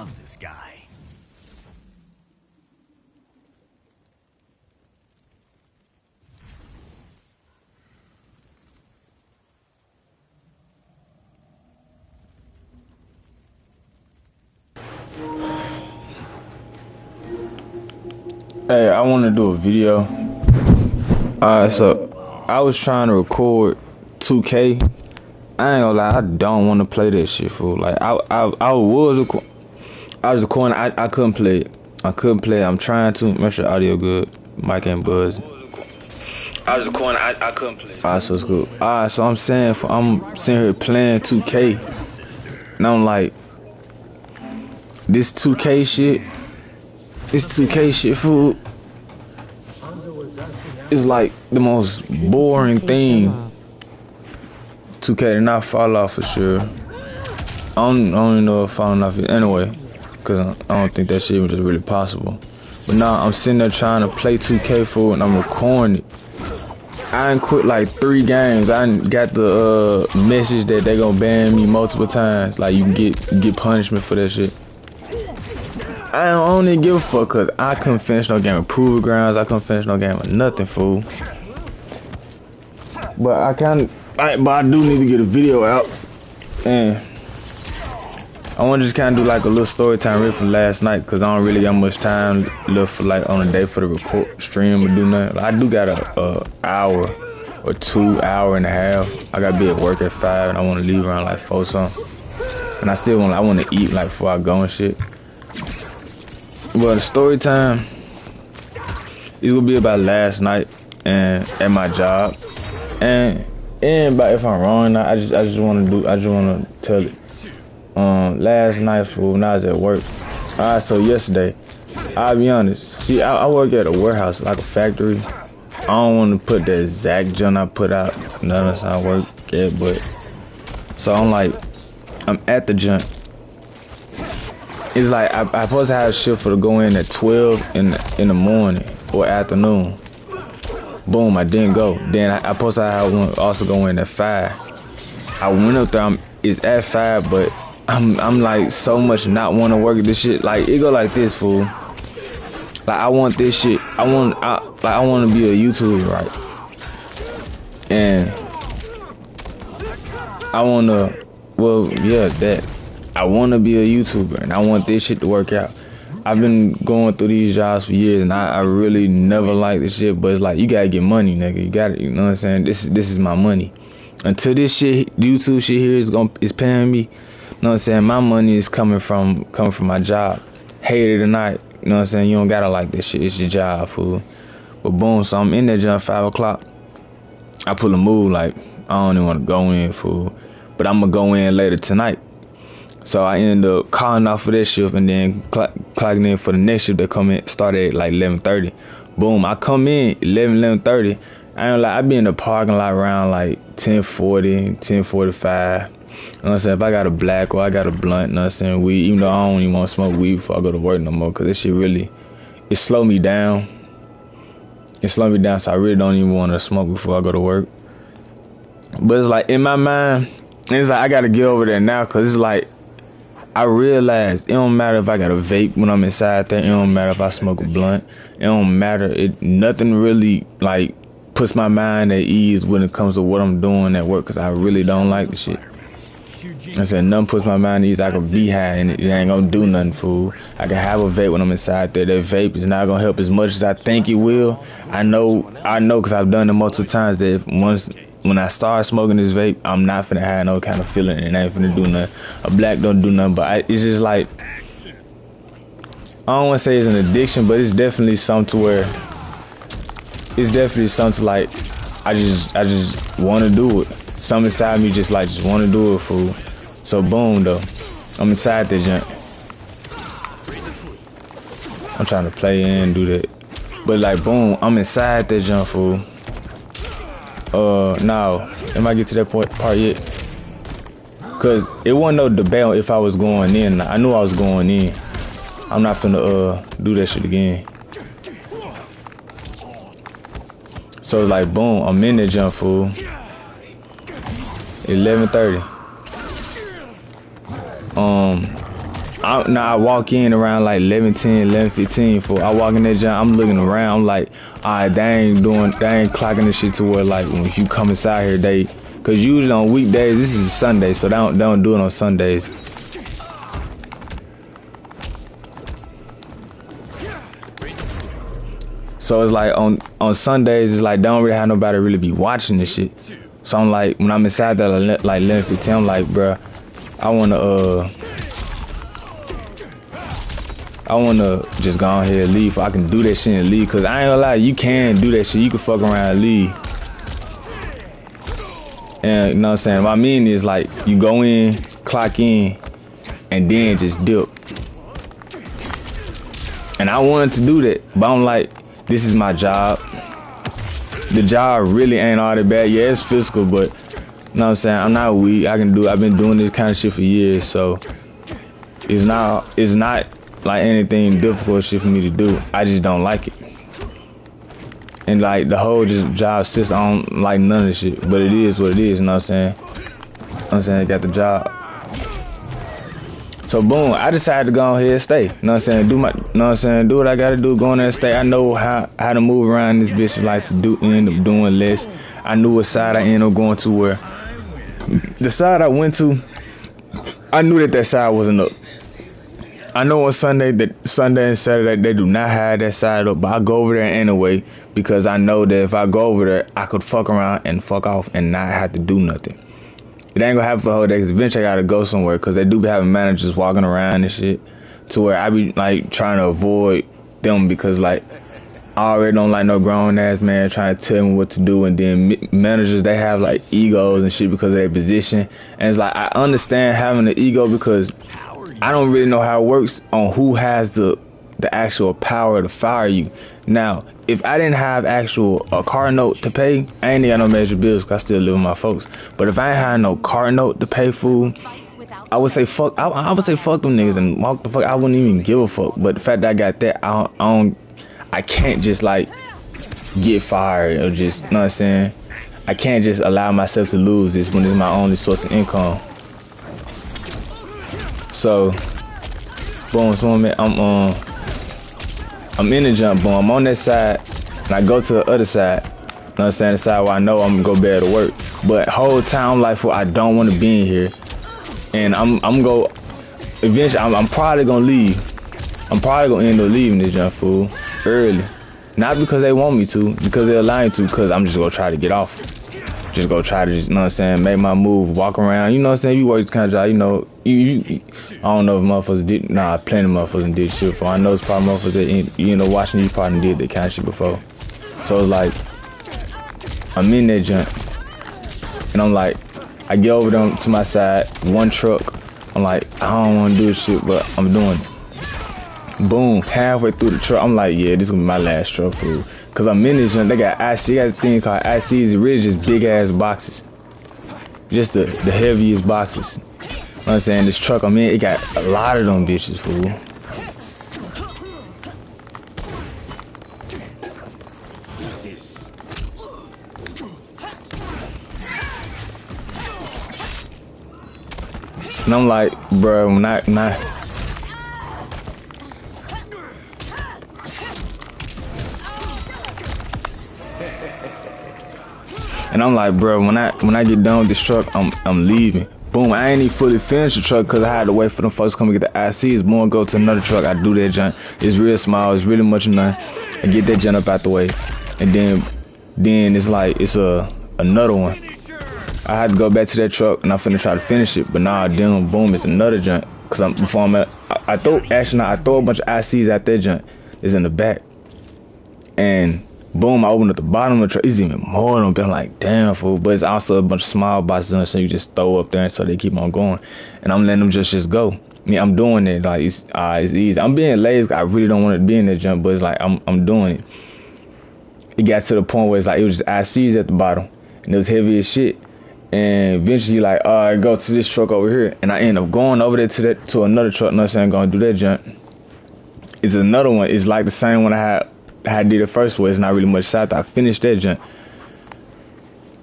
love this guy. Hey, I want to do a video. Alright, so I was trying to record 2K. I ain't gonna lie, I don't want to play that shit, fool. Like I was recording. I couldn't play it. I couldn't play it. I'm trying to make sure audio good. Mic ain't buzzing. I was recording. I couldn't play it. Alright, so it's good. Alright, so I'm saying, I'm sitting here playing 2K, and I'm like, this 2K shit. This 2K shit, fool. It's like the most boring thing. 2K did not fall off for sure. I don't even know if falling off anyway, cause I don't think that shit was just really possible. But now I'm sitting there trying to play 2K for, and I'm recording it. I done quit like 3 games. I done got the message that they gonna ban me multiple times. Like you can get punishment for that shit. I don't even give a fuck, cause I couldn't finish no game of Proving Grounds. I couldn't finish no game of nothing, fool. But but I do need to get a video out, and I want to just kind of do like a little story time real for last night, cause I don't really got much time left for like on a day for the record stream or do nothing. I do got a hour or 2 hour and a half. I gotta be at work at 5, and I want to leave around like 4 something. And I want to eat like before I go and shit. Well, the story time is gonna be about last night and at my job, and about if I'm wrong or not, I just want to tell it. Last night, fool, when I was at work. Alright, so yesterday, I'll be honest. See, I work at a warehouse, like a factory. I don't want to put the exact junk I put out. None of us I work at, but so I'm at the junk. It's like I'm supposed to have a shift for to go in at 12 in the morning or afternoon. Boom, I didn't go. Then I supposed to have one also go in at 5. I went up there. It's at 5, but I'm like so much not want to work at this shit. Like it go like this, fool. Like I want this shit. I want to be a YouTuber, right? And I want to. Well, yeah, that. I want to be a YouTuber, and I want this shit to work out. I've been going through these jobs for years, and I really never liked this shit. But it's like, you gotta get money, nigga. You gotta, you know what I'm saying? This is my money. Until this shit, YouTube shit here is paying me. You know what I'm saying? My money is coming from my job. Hate it or not, you know what I'm saying? You don't gotta like this shit. It's your job, fool. But boom, so I'm in there jump 5 o'clock. I pull a move like I don't even want to go in, fool. But I'm gonna go in later tonight. So I ended up calling off for that shift and then clocking in for the next shift that come in, started at like 11:30. Boom, I come in 11:30. I ain't like I be in the parking lot around like 10:40, 10:45. You know what I'm saying? If I got a black or I got a blunt, you know what I'm saying, weed, even though I don't even want to smoke weed before I go to work no more, cause this shit really, it slowed me down. It slowed me down, so I really don't even want to smoke before I go to work. But it's like in my mind, it's like I gotta get over there now, cause it's like I realized it don't matter if I got a vape when I'm inside there. It don't matter if I smoke a blunt. It don't matter. Nothing really like puts my mind at ease when it comes to what I'm doing at work, because I really don't like the shit. I said nothing puts my mind at ease. I can be high and it ain't gonna do nothing, fool. I can have a vape when I'm inside there. That vape is not gonna help as much as I think it will. I know, because I've done it multiple times. That when I start smoking this vape, I'm not finna have no kind of feeling, and I ain't finna do nothing. A black don't do nothing, but it's just like, I don't want to say it's an addiction, but it's definitely something to where, it's definitely something like, I just want to do it. Something inside me just want to do it, fool. So boom, though, I'm inside that junk. I'm trying to play and do that, but like boom, I'm inside that junk, fool. Now, am I get to that part yet? Cause it wasn't no debate if I was going in. I knew I was going in. I'm not finna do that shit again. So it's like boom, I'm in that jump, fool. 11:30. I walk in around like 11:10, 11:15. For I walk in that jump, I'm looking around. I'm like, alright, they ain't clocking this shit to where like when you come inside here, cause usually on weekdays, this is a Sunday, so they don't do it on Sundays. So it's like on Sundays, it's like they don't really have nobody really be watching this shit. So I'm like, when I'm inside that like 11:15, I'm like, bruh, I wanna just go on here and leave. I can do that shit and leave. Cause I ain't gonna lie, you can do that shit. You can fuck around and leave. And you know what I'm saying? What I mean is like, you go in, clock in, and then just dip. And I wanted to do that, but I'm like, this is my job. The job really ain't all that bad. Yeah, it's physical, but you know what I'm saying? I'm not weak. I've been doing this kind of shit for years, so it's not like anything difficult shit for me to do. I just don't like it. And like the whole job system, I don't like none of this shit. But it is what it is, you know what I'm saying? I got the job. So boom, I decided to go ahead and stay. You know what I'm saying? Do what I gotta do, go in there and stay. I know how to move around this bitch, like to end up doing less. I knew what side I ended up going to, where the side I went to, I knew that side wasn't up. I know on Sunday and Saturday they do not have that side up, but I go over there anyway because I know that if I go over there, I could fuck around and fuck off and not have to do nothing. It ain't gonna happen for the whole day, because eventually I gotta go somewhere, because they do be having managers walking around and shit, to where I be like trying to avoid them, because like I already don't like no grown ass man trying to tell me what to do. And then managers, they have like egos and shit because of their position, and it's like I understand having an ego, because I don't really know how it works on who has the actual power to fire you. Now, if I didn't have a car note to pay, I ain't got no major bills, because I still live with my folks. But if I ain't had no car note to pay food, I would say fuck. I would say fuck them niggas and walk the fuck. I wouldn't even give a fuck. But the fact that I got that, I can't just like get fired or just, you know what I'm saying? I can't just allow myself to lose this when it's my only source of income. So, boom, so I'm in the jump, boom. I'm on that side, and I go to the other side. You know what I'm saying? The side where I know I'm gonna go better to work. But whole time, I'm like, I don't want to be in here, and eventually, I'm probably gonna leave. I'm probably gonna end up leaving this jump, fool, early. Not because they want me to, because they're lying to, because I'm just gonna try to get off. Just go try to, you know what I'm saying, make my move, walk around. You know what I'm saying? You work this kind of job, you know. I don't know if motherfuckers did. Nah, plenty of motherfuckers did shit before. I know it's probably motherfuckers that you know watching, you probably did that kind of shit before. So it's like, I'm in that junk, and I'm like, I get over them to my side, one truck. I'm like, I don't want to do this shit, but I'm doing it. Boom, halfway through the truck, I'm like, yeah, this is gonna be my last truck, food. Cause I'm in this junk. They got IC, they got a thing called ICs, really just big ass boxes. Just the heaviest boxes. You know what I'm saying? This truck I'm in, it got a lot of them bitches, fool. And I'm like, bro, when I and I'm like, bro, when I get done with this truck, I'm leaving. Boom, I ain't even fully finished the truck because I had to wait for them folks to come and get the ICs. Boom, go to another truck. I do that junk. It's real small. It's really much of nothing. I get that junk up out the way, and then it's like it's another one. I had to go back to that truck, and I'm finna try to finish it. But nah, then boom, it's another junk. Cause I throw a bunch of ICs at that junk. It's in the back, and boom, I open up the bottom of the truck. It's even more than them. I'm like, damn, fool. But it's also a bunch of small boxes, so you just throw up there, so they keep on going. And I'm letting them just go. Yeah, I'm doing it. Like it's easy. I'm being lazy. I really don't want to be in that jump, but it's like I'm doing it. It got to the point where it's like it was just ICs at the bottom, and it was heavy as shit. And eventually, like, I go to this truck over here, and I end up going over there to another truck. Not saying I'm gonna do that jump. It's another one. It's like the same one I did the first one. It's not really much south. I finished that jump.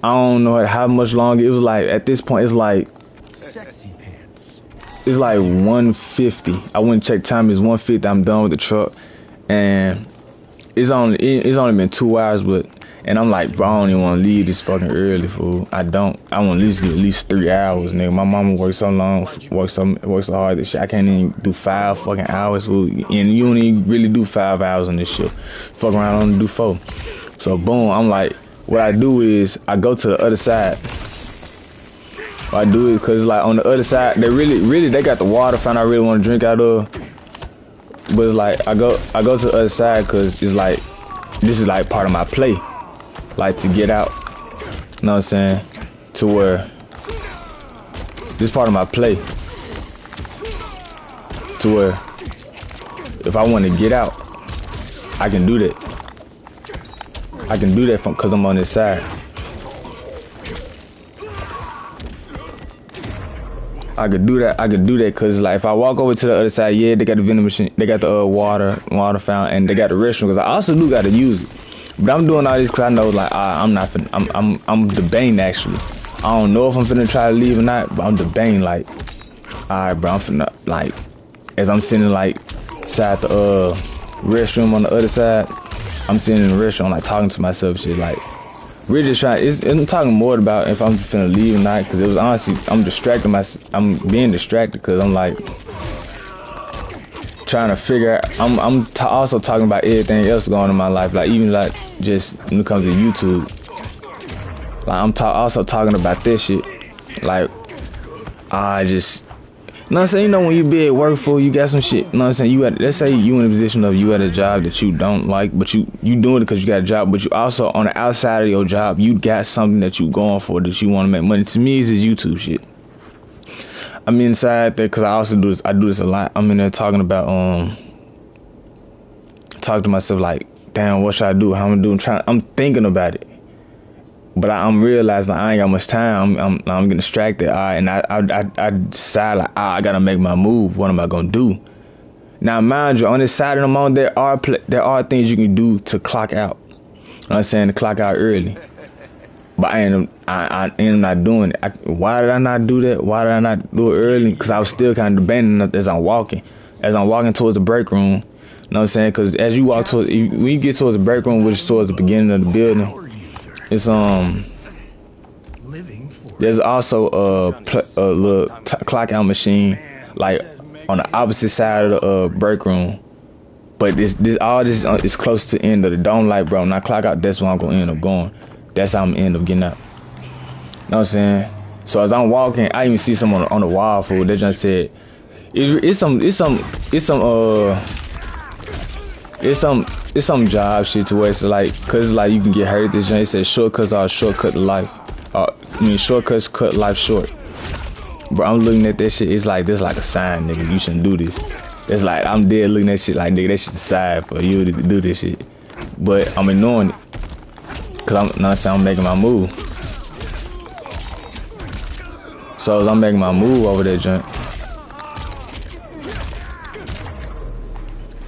I don't know how much longer. It was like at this point, it's like it's like 150. I went and checked time. It's 150. I'm done with the truck, and it's only been 2 hours, but. And I'm like, bro, I don't even want to leave this fucking early, fool. I want to at least 3 hours, nigga. My mama works so long, works so hard that shit. I can't even do 5 fucking hours, fool. And you don't even really do 5 hours on this shit. Fuck around, I only do 4. So boom, I'm like, what I do is I go to the other side. What I do is, cause like on the other side, they really they got the water fountain I really want to drink out of. But it's like I go to the other side, cause it's like this is like part of my play. Like to get out, you know what I'm saying? To where this part of my play, to where if I want to get out, I can do that. I can do that because I'm on this side. I could do that because like if I walk over to the other side, yeah, they got the vending machine, they got the water fountain, and they got the restroom. Because I also do got to use it. But I'm doing all this because I know, like, I'm debating, actually. I don't know if I'm finna try to leave or not, but I'm debating, like, all right, bro, I'm finna, like, as I'm sitting, like, side the restroom on the other side, I'm sitting in the restroom, like, talking to myself, shit, like, really just trying, I'm talking more about if I'm finna leave or not, because it was honestly, I'm being distracted, because I'm, like, trying to figure out, I'm also talking about everything else going on in my life, like even like just when it comes to YouTube, like I'm also talking about this shit, like I just, you know what I'm saying, you know when you be at work for, you got some shit, you know what I'm saying, let's say you in a position of you at a job that you don't like, but you doing it because you got a job, but you also on the outside of your job, you got something that you going for that you want to make money. To me, it's this YouTube shit. I'm inside there because I also do this. I do this a lot. I'm in there talking about talk to myself like, damn, what should I do? How I'm gonna do? I'm thinking about it, but I'm realizing like, I ain't got much time. I'm getting distracted. All right, and I decide like, I gotta make my move. What am I gonna do? Now, mind you, on this side of the moment, there are things you can do to clock out. You know what I'm saying, to clock out early. But I ended up not doing it. Why did I not do that? Why did I not do it early? Because I was still kind of debating as I'm walking towards the break room. You know what I'm saying? Because as you walk when you get towards the break room, which is towards the beginning of the building, it's there's also a little clock out machine like on the opposite side of the break room. But this is close to the end of the dome light, bro. When I clock out, that's where I'm gonna end up going. That's how I'm gonna end up getting out. You know what I'm saying? So as I'm walking, I even see someone on the wall, fool. They just said, it's some job shit to where it's like, cause like you can get hurt. This joint said shortcuts are a shortcut to life. Shortcuts cut life short. Bro, I'm looking at that shit. It's like this, like a sign, nigga. You shouldn't do this. It's like I'm dead looking at shit like, nigga, that shit's a sign for you to do this shit. But I'm ignoring it. Cause I'm making my move. So as I'm making my move over that joint,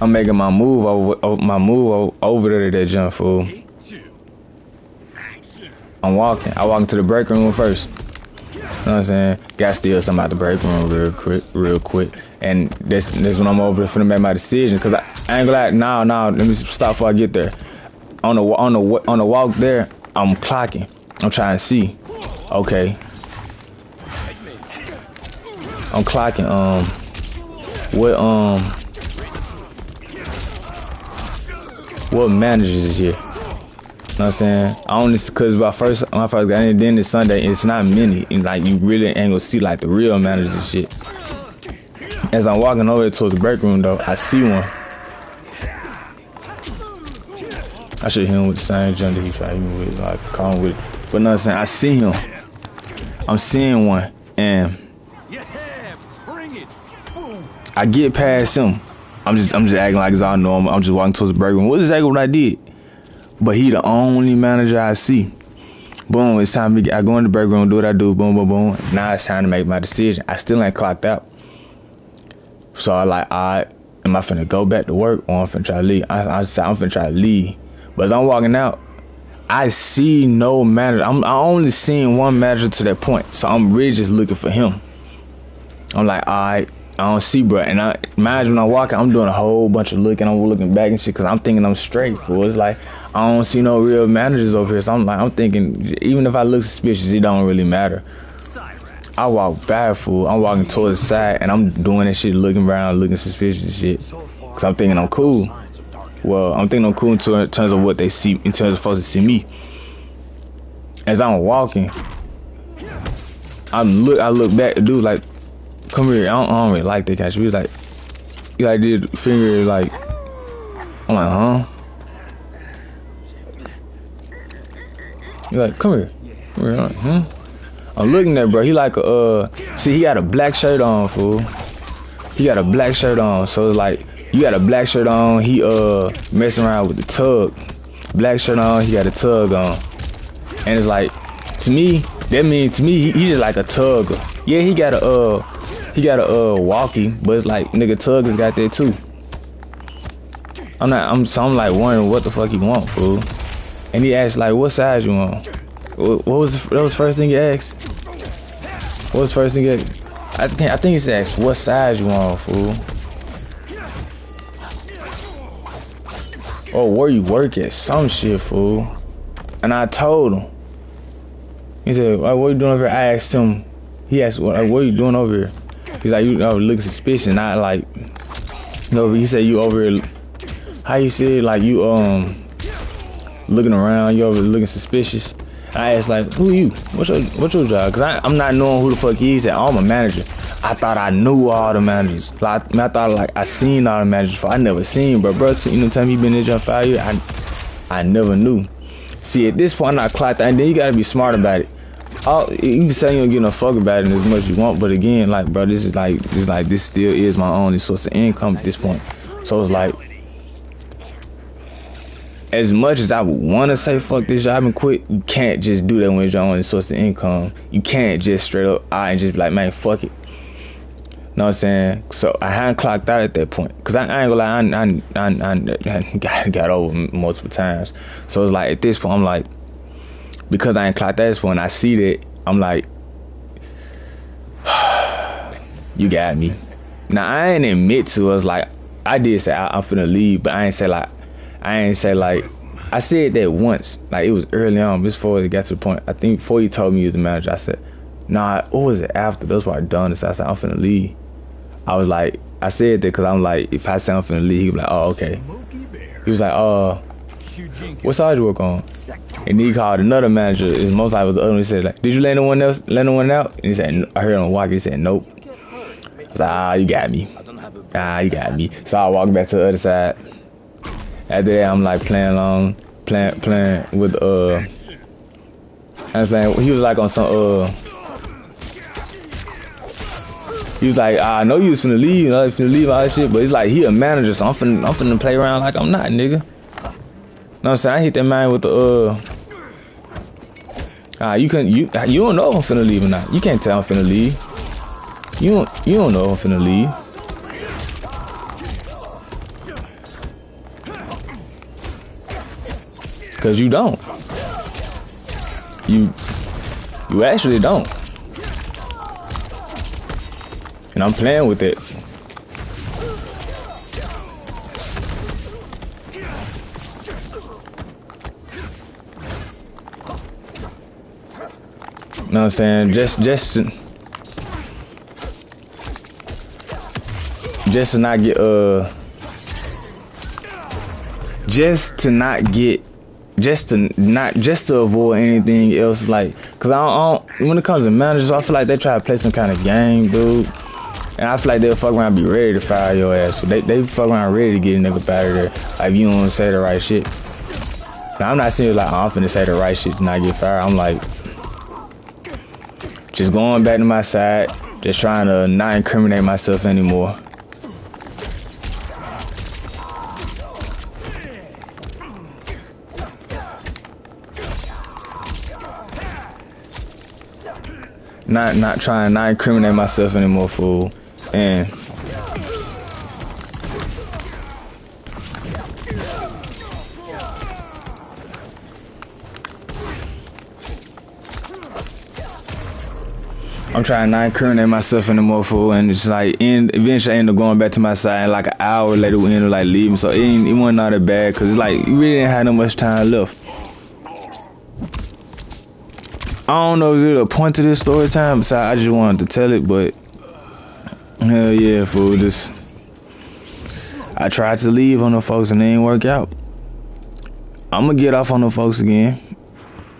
I'm making my move over there to that joint, fool. I'm walking. I walk into the break room first. You know what I'm saying? Got steal something out the break room real quick. And this when I'm over there finna make my decision. Cause I ain't gonna lie, nah, let me stop before I get there. On the walk there, I'm clocking. I'm trying to see. Okay. I'm clocking. What managers is here? You know what I'm saying? I only cause my first got in then this Sunday, it's not many. And like you really ain't gonna see like the real managers and shit. As I'm walking over towards the break room though, I see one. I should hit him with the same jump that he tried to hit me with, like call him with it. But no, I'm saying I see him. I'm seeing one, and I get past him. I'm just acting like it's all normal. I'm just walking towards the break room. What exactly what I did? But he the only manager I see. Boom, it's time to I go in the break room, do what I do. Boom, boom, boom. Now it's time to make my decision. I still ain't clocked out. So I like, all right, am I finna go back to work or I'm finna try to leave? I said I'm finna try to leave. But as I'm walking out, I see no manager. I only seen one manager to that point. So I'm really just looking for him. I'm like, alright, I don't see, bro. And I imagine when I'm walking, I'm doing a whole bunch of looking. I'm looking back and shit because I'm thinking I'm straight, fool. It's like I don't see no real managers over here. So I'm thinking, even if I look suspicious, it don't really matter. I walk back, fool. I'm walking towards the side and I'm doing that shit, looking around, looking suspicious and shit. Cause I'm thinking I'm cool. Well, I'm thinking I'm cool in terms of what they see, in terms of folks to see me. As I'm walking, I look back, the dude like, come here. I don't really like that catch. He was like, he like did finger like, I'm like, huh? He like, come here. Come here. I'm like, huh? I'm looking at bro. He like see, he got a black shirt on, fool. He got a black shirt on. So it's like, you got a black shirt on. He messing around with the tug. Black shirt on. He got a tug on. And it's like, to me, that means to me he just like a tugger. Yeah, he got a walkie, but it's like nigga tuggers got that too. I'm like wondering what the fuck he want, fool. And he asked like, what size you want? What was the first thing he asked? What was the first thing he asked? I think he said, what size you want, fool? Or where you work at, some shit, fool. And I told him. He said, what are you doing over here? I asked him. He asked, what are you doing over here? He's like, you look suspicious. Not like, he said, you over here. How you say, like, you looking around, you over here looking suspicious. I asked like, who you? What's your job? Cause I'm not knowing who the fuck he is. I'm a manager. I thought I knew all the managers. Like, I thought like I seen all the managers before. I never seen, bro. You know, tell me you been in there 5 years. I never knew. See, at this point, I'm not clocked, and then you gotta be smart about it. You can say you don't give no fuck about it as much as you want, but again, like, bro, this still is my only source of income at this point. So it's like, as much as I would want to say fuck this job and quit, you can't just do that when it's your only source of income. You can't just straight up and just be like, man, fuck it. Know what I'm saying? So I hadn't clocked out at that point, cause I ain't gonna lie, I got over multiple times. So it's like at this point, I'm like, because I ain't clocked at this point, I see that, I'm like, you got me. Now I ain't admit to us like I did say I'm finna leave, but I ain't say like I said that once, like it was early on before it got to the point. I think before he told me he was the manager, I said, nah, what was it after? That's why I done this. I said, I'm finna leave. I was like, I said that because I'm like, if I say I'm finna leave, he was like, oh, okay. He was like, what side you work on? And he called another manager. It's most likely the other one. He said, like, did you let no one out? And he said, I heard him walk. He said, nope. I was like, you got me. You got me. So I walked back to the other side. After that, I'm like playing with I was playing. He was like on some he was like, I know you was finna leave, all that shit, but it's like he a manager, so I'm finna play around like I'm not, nigga. Know what I'm saying? I hit that man with the you don't know if I'm finna leave or not. You can't tell I'm finna leave. You don't know if I'm finna leave. Cause you don't. You actually don't. And I'm playing with it. You know what I'm saying? Just to not get just to avoid anything else, like, cause I don't when it comes to managers, I feel like they try to play some kind of game, dude. And I feel like they'll fuck around and be ready to fire your ass. So they fuck around ready to get a nigga out of there. Like, you don't say the right shit. Now, I'm not saying like, I'm finna say the right shit to not get fired. I'm like, just going back to my side, just trying to not incriminate myself anymore. Not trying not incriminate myself anymore, fool. And I'm trying not to incriminate myself anymore, fool, and it's like, eventually I end up going back to my side, and like an hour later we end up like leaving, so it wasn't all that bad, cause it's like, you really didn't have no much time left. I don't know if there's a point to this story time, besides I just wanted to tell it, but, hell yeah, fool, I tried to leave on the folks and it didn't work out. I'm gonna get off on the folks again.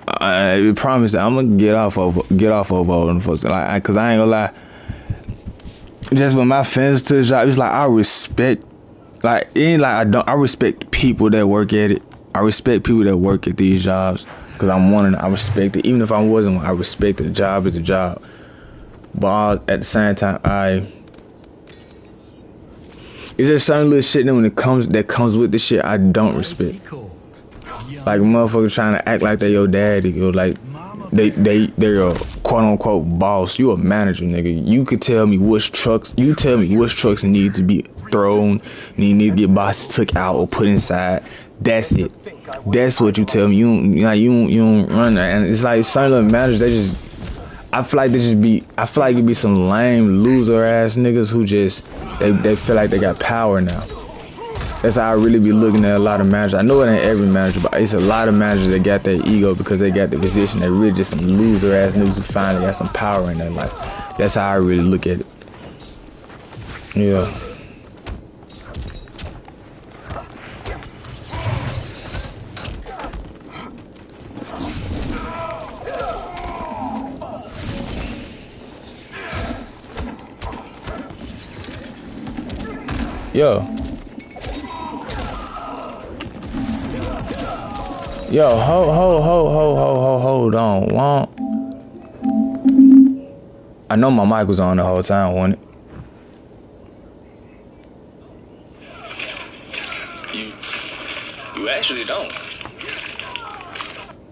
I promise that I'm gonna get off over all them folks, like, cause I ain't gonna lie. Just with my fans to the job, it's like I respect, like it ain't like I respect people that work at it. I respect people that work at these jobs, cause I'm one of them. I respect it, even if I wasn't one. I respect the job as a job, but at the same time, it's just certain little shit that comes with the shit I don't respect. Like motherfuckers trying to act like they your daddy, or like they're a quote unquote boss. You a manager, nigga. You could tell me which trucks. You tell me which trucks need to be thrown, and you need to get boxes took out or put inside. That's it. That's what you tell me. You don't run that. And it's like certain little managers. I feel like it'd be some lame loser ass niggas who just they feel like they got power now. That's how I really be looking at a lot of managers. I know it ain't every manager, but it's a lot of managers that got that ego because they got the position. They really just some loser ass niggas who finally got some power in their life. That's how I really look at it. Yeah. Yo, hold on. I know my mic was on the whole time, wasn't it? You actually don't.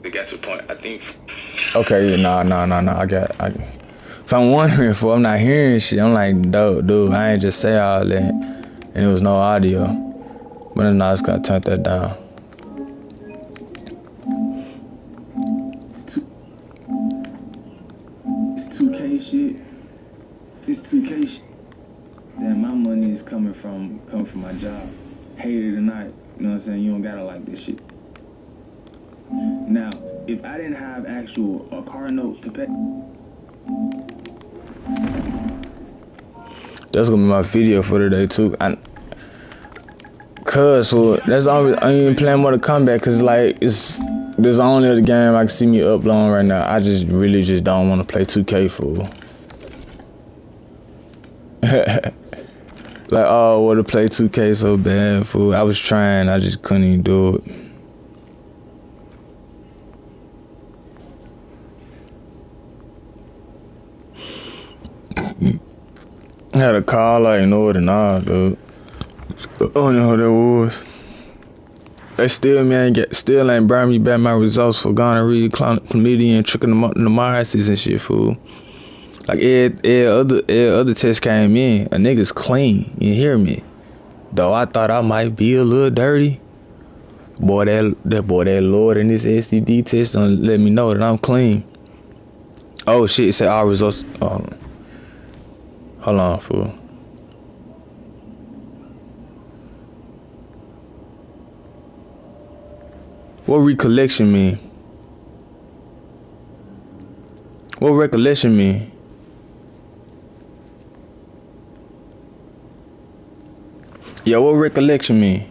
It got to the point, I think. Okay, nah. I got. So I'm wondering if I'm not hearing shit. I'm like, dude, I ain't just say all that, and there was no audio. But then I just gotta turn that down. It's 2K shit. It's 2K shit. Then my money is coming from my job. Hate it or not, you know what I'm saying? You don't gotta like this shit. Now, if I didn't have a car note to pay, that's gonna be my video for today too. That's the only I ain't even playing Mortal Kombat, cause like there's the only other game I can see me uploading right now. I just really don't want to play 2K, fool. Like, oh, I want to play 2K so bad, fool. I was trying, I just couldn't even do it. I had a call, I ain't know it or not, dude. I don't know who that was. They still ain't bring me back my results for gonorrhea, chlamydia, and trichomoniasis and shit, fool. Like other test came in, a nigga's clean. You hear me? Though I thought I might be a little dirty. Boy, that Lord in this STD test done let me know that I'm clean. Oh shit! It said all results. Hold on, fool. What recollection mean? What recollection mean? Yeah, what recollection mean?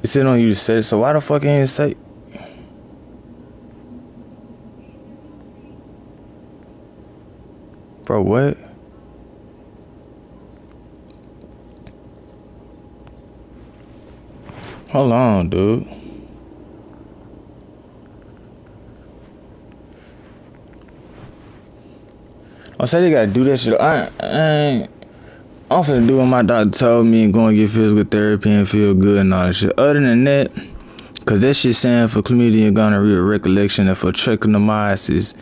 It said on you to say, so why the fuck ain't it say? Bro, what? Hold on, dude. I said they gotta do that shit. I'm finna do what my doctor told me and go and get physical therapy and feel good and all that shit. Other than that, Cause that shit saying for chlamydia and gonorrhea recollection and for trichomoniasis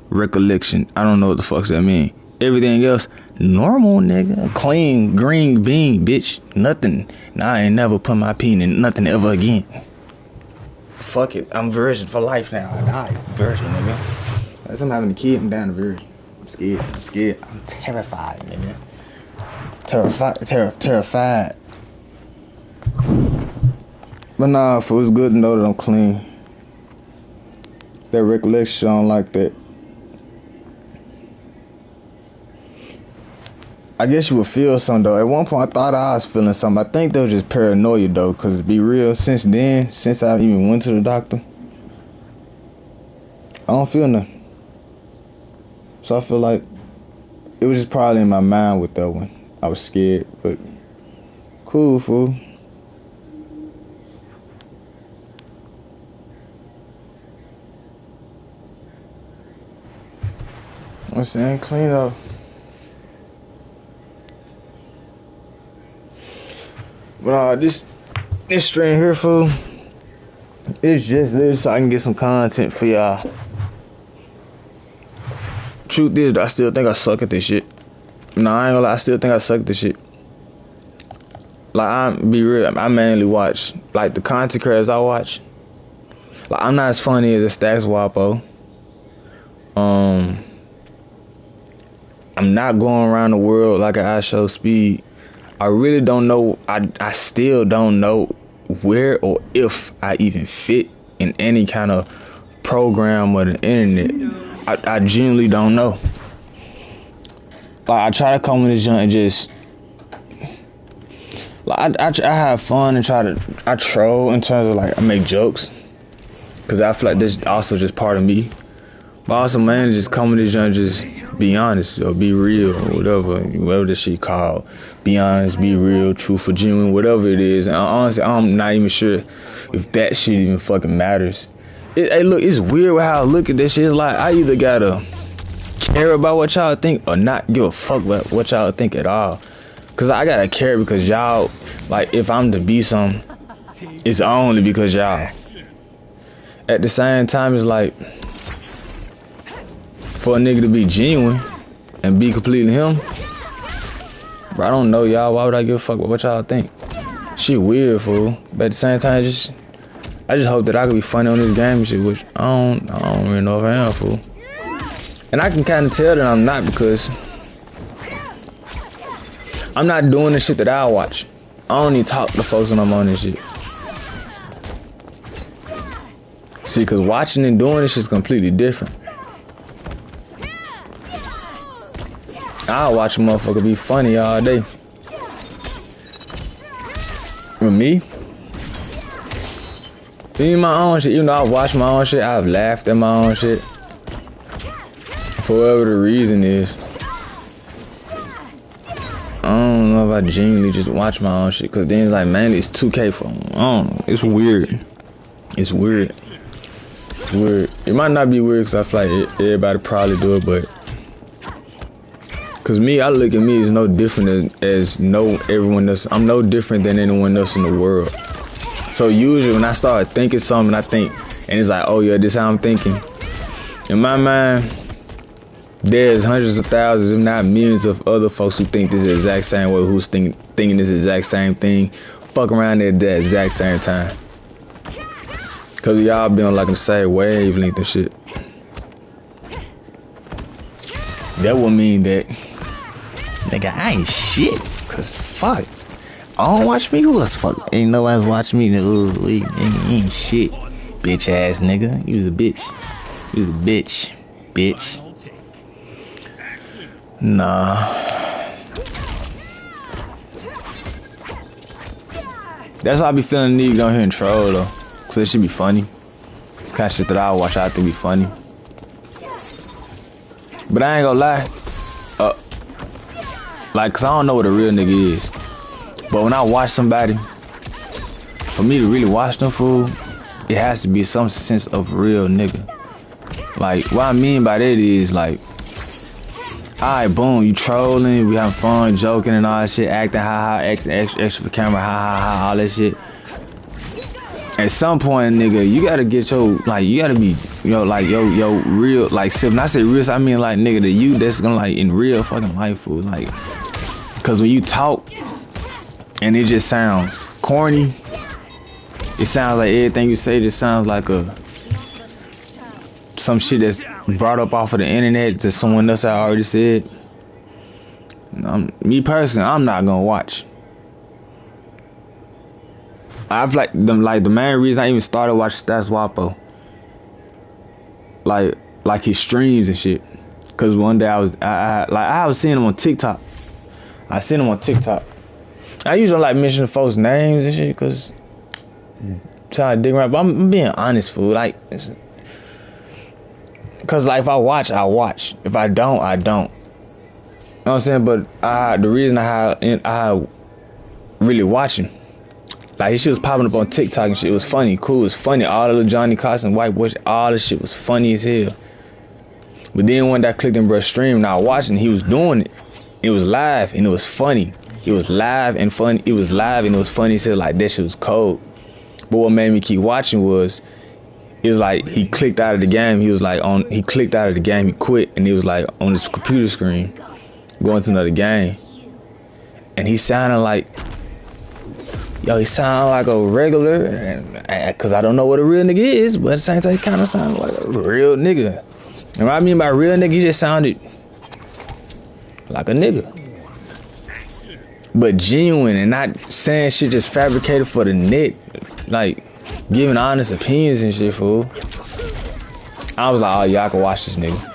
recollection. I don't know what the fuck that mean. Everything else, normal, nigga. Clean, green bean, bitch. Nothing. Nah, I ain't never put my peen in nothing ever again. Fuck it. I'm virgin for life now. I died. Virgin, nigga. As I'm having a kid, I'm down to virgin. I'm scared. I'm terrified, nigga. Terrified. But nah, fool, it's good to know that I'm clean. That recollection, I don't like that. I guess you would feel something though. At one point I thought I was feeling something. I think that was just paranoia though, cause to be real, since I even went to the doctor, I don't feel nothing. So I feel like it was just probably in my mind with that one. I was scared, but cool, fool. I'm saying clean up. But this stream here, fool, it's just literally so I can get some content for y'all. Truth is, I still think I suck at this shit. No, I ain't gonna lie, I still think I suck at this shit. Like, I'm be real, I mainly watch, like, the content creators I watch. Like, I'm not as funny as a Stacks Wapo. I'm not going around the world like I show speed. I really don't know. I still don't know where or if I even fit in any kind of program or the internet. I genuinely don't know. Like, I try to come in this joint and just like I have fun and I troll in terms of like I make jokes, cause I feel like this is also just part of me. But also, man, just come in this joint and just be honest or be real or whatever this shit called. Be honest, be real, truthful, genuine, whatever it is. And honestly, I'm not even sure if that shit even fucking matters. Hey, look, it's weird how I look at this shit. It's like I either gotta care about what y'all think or not give a fuck about what y'all think at all. Cause I gotta care because y'all, like, if I'm to be something, it's only because y'all. At the same time, it's like, for a nigga to be genuine and be completely him, bro, I don't know y'all. Why would I give a fuck about what y'all think? Shit weird, fool. But at the same time, I just hope that I could be funny on this game and shit, which I don't really know if I am, fool. And I can kind of tell that I'm not, because I'm not doing the shit that I watch. I don't even talk to folks when I'm on this shit. See, because watching and doing this shit is completely different. I'll watch a motherfucker be funny all day. With me, being my own shit, even though I watch my own shit, I've laughed at my own shit. For whatever the reason is. I don't know if I genuinely just watch my own shit, because then it's like, mainly it's 2K for them. I don't know. It's weird. It's weird. It's weird. It might not be weird because I feel like everybody probably do it, but cause me, I look at me as no different as no everyone else. I'm no different than anyone else in the world. So usually when I start thinking something, I think, and it's like, oh yeah, this is how I'm thinking. In my mind, there's hundreds of thousands, if not millions, of other folks who think this exact same way, who's thinking this exact same thing, fuck around at that exact same time. Cause y'all be on like the same wavelength and shit. That would mean that, nigga, I ain't shit. Cause fuck, I don't watch me. Who else fuck? Ain't nobody's watching me. Nigga, ain't shit. Bitch ass nigga. You was a bitch. You was a bitch. Bitch. Nah. That's why I be feeling the need to go here and troll though. Cause it should be funny. Kind of shit that I watch, I think be funny. But I ain't gonna lie. Like, cause I don't know what a real nigga is. But when I watch somebody, for me to really watch them, fool, it has to be some sense of real nigga. Like, what I mean by that is, like, alright, boom, you trolling, we having fun, joking and all that shit, acting ha ha, extra for camera, ha ha ha, all that shit. At some point, nigga, you gotta get your, like, you gotta be, like, yo, real, like, when I say real, I mean, like, nigga, the you that's gonna, like, in real fucking life, fool, like, cause when you talk, and it just sounds corny, it sounds like everything you say just sounds like some shit that's brought up off of the internet that someone else had already said. Me personally, I'm not gonna watch. I've the main reason I even started watching Stats Wapo, like his streams and shit, cause one day I was seeing him on TikTok. I seen him on TikTok. I usually like mentioning folks' names and shit, cause trying to dig around. But I'm being honest, fool. Like, cause like if I watch, I watch. If I don't, I don't. You know what I'm saying? But the reason I really watching. Like, his shit was popping up on TikTok and shit. It was funny, cool, it was funny. All the little Johnny Cox and white boys, all the shit was funny as hell. But then when I clicked in bruh stream and I was watching, he was doing it. It was live and it was funny. It was live and funny. It was live and it was funny as hell. Like, that shit was cold. But what made me keep watching was, it was like he clicked out of the game. He clicked out of the game. He quit and he was like on his computer screen, going to another game. And he sounded like, he sound like a regular, and cause I don't know what a real nigga is, but at the same time, he kind of sounds like a real nigga. And what I mean by real nigga, he just sounded like a nigga, but genuine and not saying shit just fabricated for the net, like giving honest opinions and shit, fool. I was like, oh yeah, I can watch this nigga.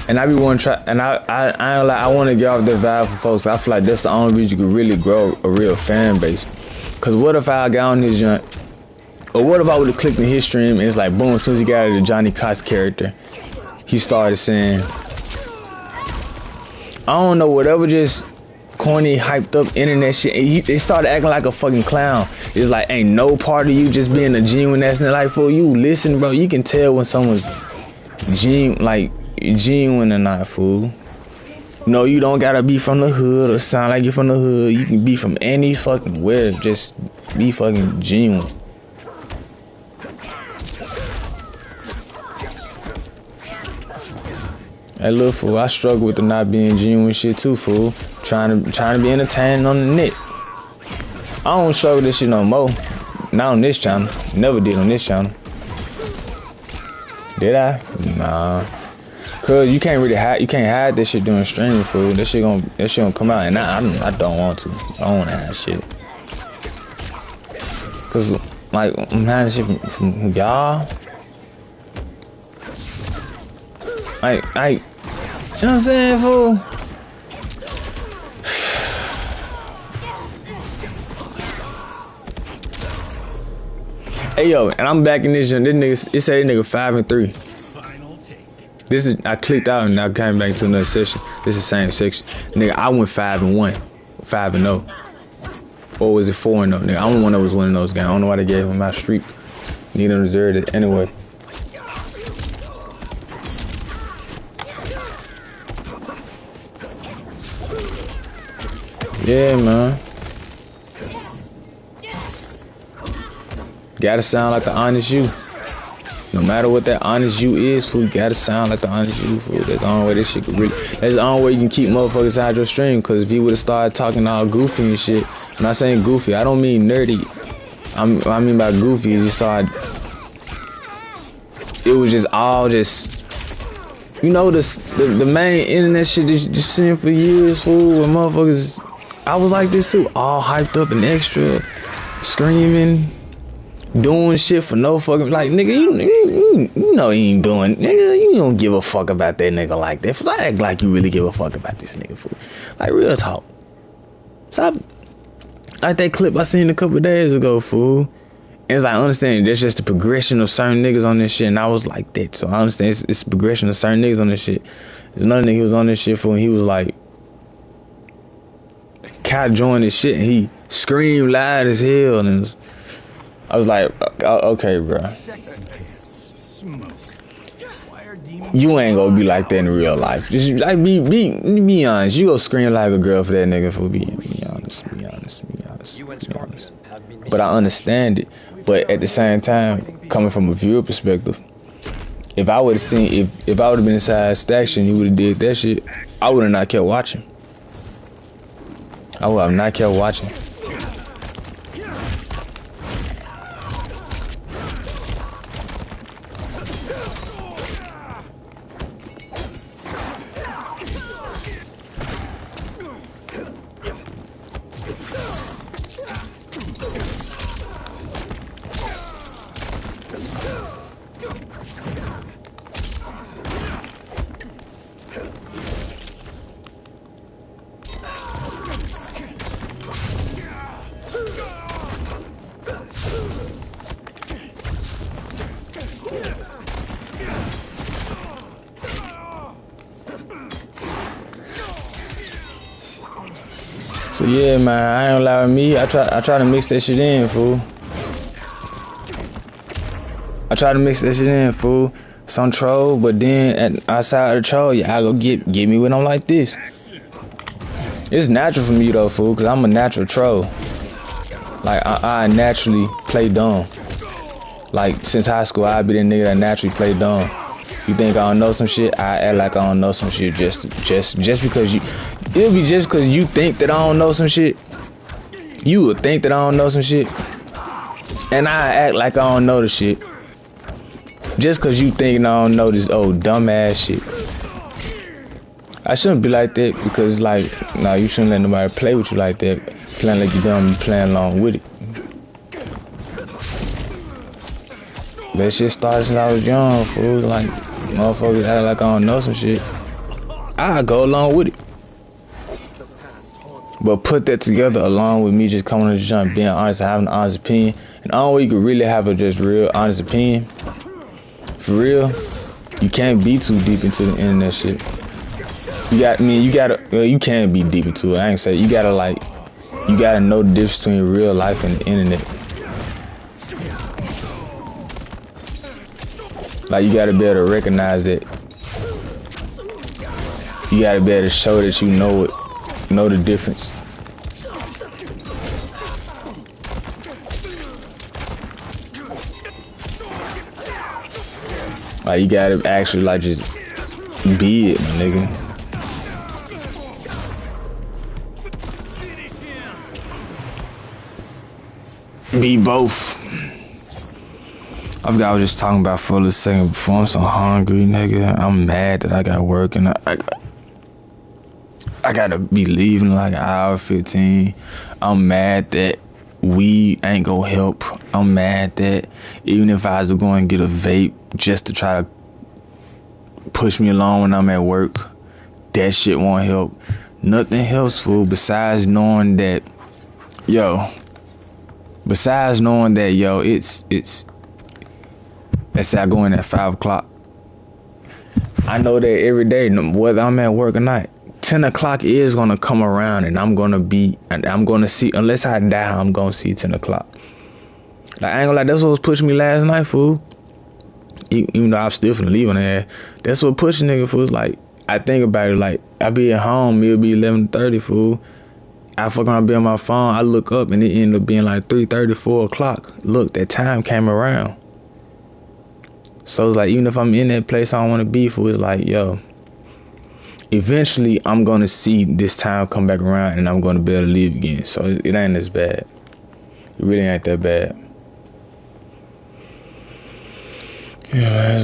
And I be want to try, and I want to get off that vibe for folks. I feel like that's the only reason you could really grow a real fan base. Cause what if I got on this joint, or what if I would have clicked in his stream and it's like, boom, as soon as he got out of the Johnny Cox character, he started saying, I don't know, whatever, just corny, hyped up internet shit. And they started acting like a fucking clown. It's like, ain't no part of you just being a genuine ass nigga. Like, for you, listen, bro, you can tell when someone's genuine or not, fool. No, you don't gotta be from the hood or sound like you're from the hood. You can be from any fucking where. Just be fucking genuine. Hey, look, fool, I struggle with the not being genuine shit too, fool. Trying to be entertaining on the net. I don't struggle with this shit no more. Not on this channel. Never did on this channel. Did I? Nah. Cause you can't really hide this shit doing streaming, fool. That shit gonna come out, and I don't want to. I don't want to hide shit. Cause like I'm hiding shit from y'all. Like, you know what I'm saying, fool? Hey yo, and I'm back in this joint. This nigga, it said this nigga 5-3. This is, I clicked out and I came back to another session. This is the same section. Nigga, I went 5-1. 5-0. Or was it 4-0? Nigga, I don't want to was one of those guys. I don't know why they gave him my streak. Need him deserved it anyway. Yeah, man. Gotta sound like the honest you. No matter what that honest you is, fool, you gotta sound like the honest you, fool. That's the only way this shit could really. That's the only way you can keep motherfuckers out your stream. Cause if you would've started talking all goofy and shit, I'm not saying goofy, I don't mean nerdy. I mean by goofy is you started. It was just all just. You know the main internet shit that you seen for years, fool. When motherfuckers, I was like this too, all hyped up and extra, screaming. Doing shit for no fucking, like, nigga, you know you ain't doing, nigga, you don't give a fuck about that nigga like that. I act like you really give a fuck about this nigga, fool. Like, real talk. Stop. Like that clip I seen a couple of days ago, fool. And it's like, I understand that's just the progression of certain niggas on this shit, and I was like that. So I understand it's the progression of certain niggas on this shit. There's another nigga who was on this shit, fool, and he was like, Kai joined this shit, and he screamed loud as hell, and it was, I was like, okay, bro. you ain't gonna be like that in real life. Just like be honest. You go scream like a girl for that nigga. For be honest. But I understand it. But at the same time, coming from a viewer perspective, if I would have seen, if I would have been inside Staction, you would have did that shit, I would have not kept watching. I would have not kept watching. So yeah, man, I ain't lie with me. I try to mix that shit in, fool. I try to mix that shit in, fool. Some troll, but then outside of the troll, yeah, I go get me when I'm like this. It's natural for me though, fool, cause I'm a natural troll. Like I naturally play dumb. Like since high school, I be the nigga that naturally play dumb. You think I don't know some shit? I act like I don't know some shit just because you. It'll be just because you think that I don't know some shit. You would think that I don't know some shit. And I act like I don't know the shit. Just because you think I don't know this old dumbass shit. I shouldn't be like that because, like, no, you shouldn't let nobody play with you like that. Playing like you dumb and playing along with it. That shit started since I was young, fool. Like, motherfuckers act like I don't know some shit. I go along with it. But put that together along with me just coming to the jump, being honest, having an honest opinion. And all you could really have a just real honest opinion. For real, you can't be too deep into the internet shit. You can't be deep into it. I ain't say you gotta know the difference between real life and the internet. Like you gotta be able to recognize that. You gotta be able to show that you know it. Know the difference. Like you gotta actually like just be it, my nigga. Be both. I forgot I was just talking about for a second before. I'm so hungry, nigga. I'm mad that I got work and I gotta be leaving like an hour 15. I'm mad that weed ain't gonna help. I'm mad that even if I was to go and get a vape just to try to push me along when I'm at work, that shit won't help. Nothing helps, fool, besides knowing that, yo, it's, let's say I go in at 5 o'clock. I know that every day, whether I'm at work or not, 10 o'clock is gonna come around and I'm gonna see, unless I die, I'm gonna see 10 o'clock. Like, I ain't gonna lie, that's what was pushing me last night, fool. Even though I'm still finna leave on that, that's what pushing nigga, fool. Like, I think about it, like, I be at home, it'll be 11:30, fool. I fuck around, be on my phone, I look up and it ended up being like 3:30, 4 o'clock. Look, that time came around. So it's like, even if I'm in that place I don't wanna be, fool, it's like, yo, eventually I'm gonna see this time come back around and I'm gonna be able to leave again. So it ain't as bad. It really ain't that bad. Yeah, man.